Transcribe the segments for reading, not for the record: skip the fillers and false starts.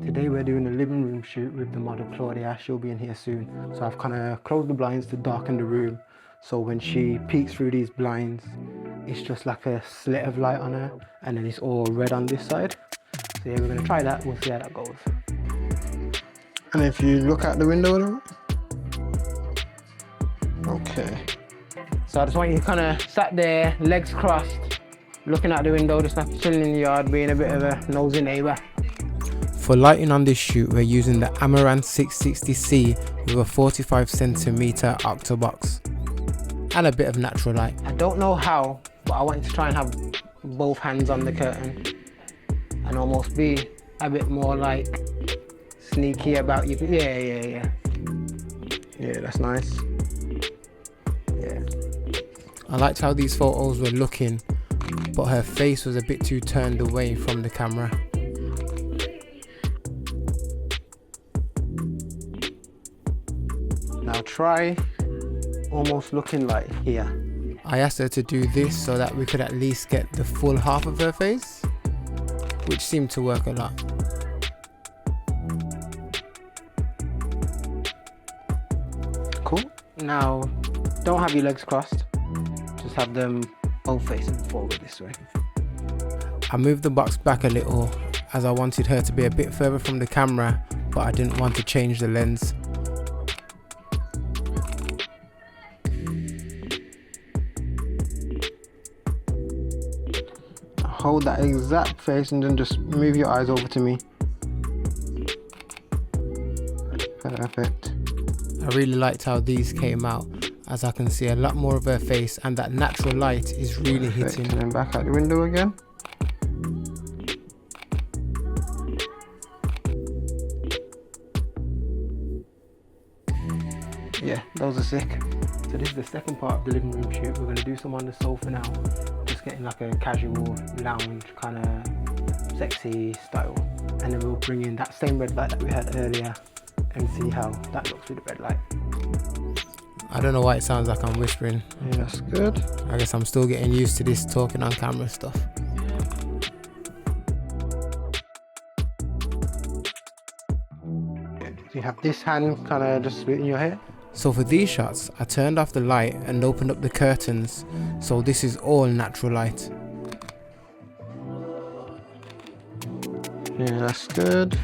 Today we're doing a living room shoot with the model Claudia. She'll be in here soon. So I've kind of closed the blinds to darken the room. So when she peeks through these blinds, it's just like a slit of light on her, and then it's all red on this side. So yeah, we're gonna try that. We'll see how that goes. And if you look out the window, okay. So I just want you kind of sat there, legs crossed, looking out the window, just like chilling in the yard, being a bit of a nosy neighbour. For lighting on this shoot, we're using the Amaran 660c with a 45cm octobox and a bit of natural light. I don't know how, but I wanted to try and have both hands on the curtain and almost be a bit more like sneaky about you. Yeah, that's nice. Yeah. I liked how these photos were looking, but her face was a bit too turned away from the camera. Now try almost looking like here. I asked her to do this so that we could at least get the full half of her face, which seemed to work a lot. Cool. Now, don't have your legs crossed, just have them both facing forward this way. I moved the box back a little as I wanted her to be a bit further from the camera, but I didn't want to change the lens. Hold that exact face and then just move your eyes over to me. Perfect. I really liked how these came out, as I can see a lot more of her face and that natural light is really hitting. And then back out the window again. Yeah, those are sick. So this is the second part of the living room shoot. We're going to do some on the sofa now. Just getting like a casual lounge kind of sexy style. And then we'll bring in that same red light that we had earlier and see how that looks with the red light. I don't know why it sounds like I'm whispering. Yeah, that's good. I guess I'm still getting used to this talking on camera stuff. You have this hand kind of just in your hair. So for these shots, I turned off the light and opened up the curtains, so this is all natural light. Yeah, that's good.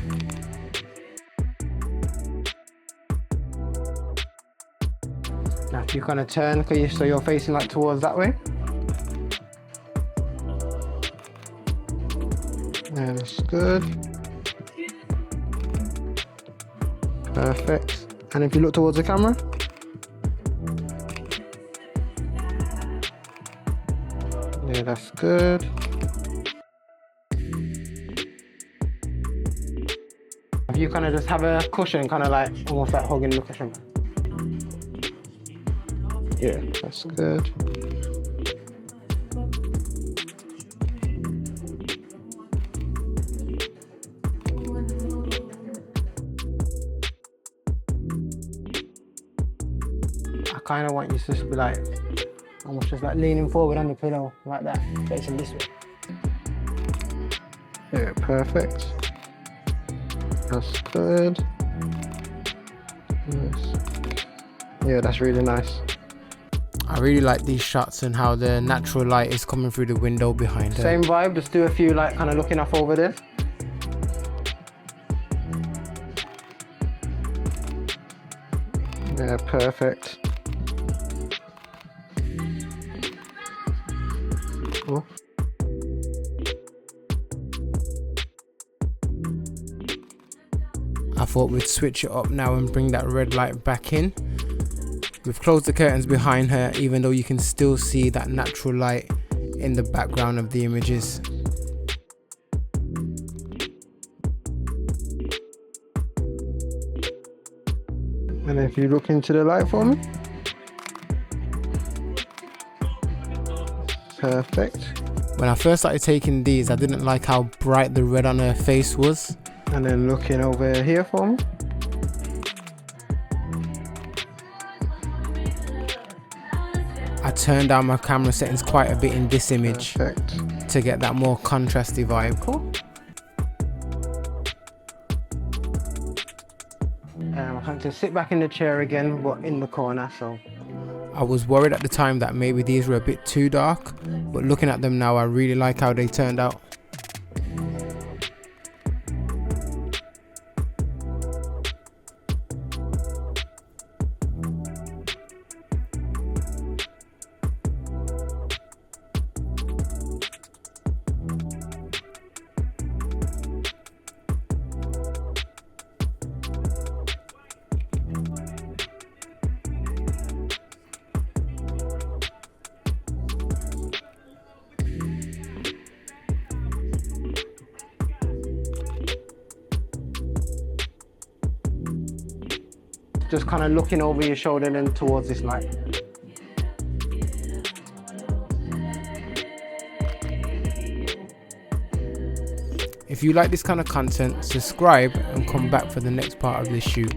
Now if you kind of turn, so you're facing like towards that way. Yeah, that's good. Perfect. And if you look towards the camera. Yeah, that's good. If you kind of just have a cushion, kind of like almost like hugging the cushion. Yeah, that's good. I kind of want you to just be like, almost just like leaning forward on the pillow, like that, facing this way. Yeah, perfect. That's good. Yes. Yeah, that's really nice. I really like these shots and how the natural light is coming through the window behind her. Same vibe, just do a few like kind of looking off over there. Yeah, perfect. Cool. I thought we'd switch it up now and bring that red light back in. We've closed the curtains behind her, even though you can still see that natural light in the background of the images. And if you look into the light for me. Perfect. When I first started taking these, I didn't like how bright the red on her face was. And then looking over here for me. I turned down my camera settings quite a bit in this image. Perfect. To get that more contrasty vibe. Cool. I had to sit back in the chair again, but in the corner, so. I was worried at the time that maybe these were a bit too dark, but looking at them now, I really like how they turned out. Just kind of looking over your shoulder then towards this light. If you like this kind of content, subscribe and come back for the next part of this shoot.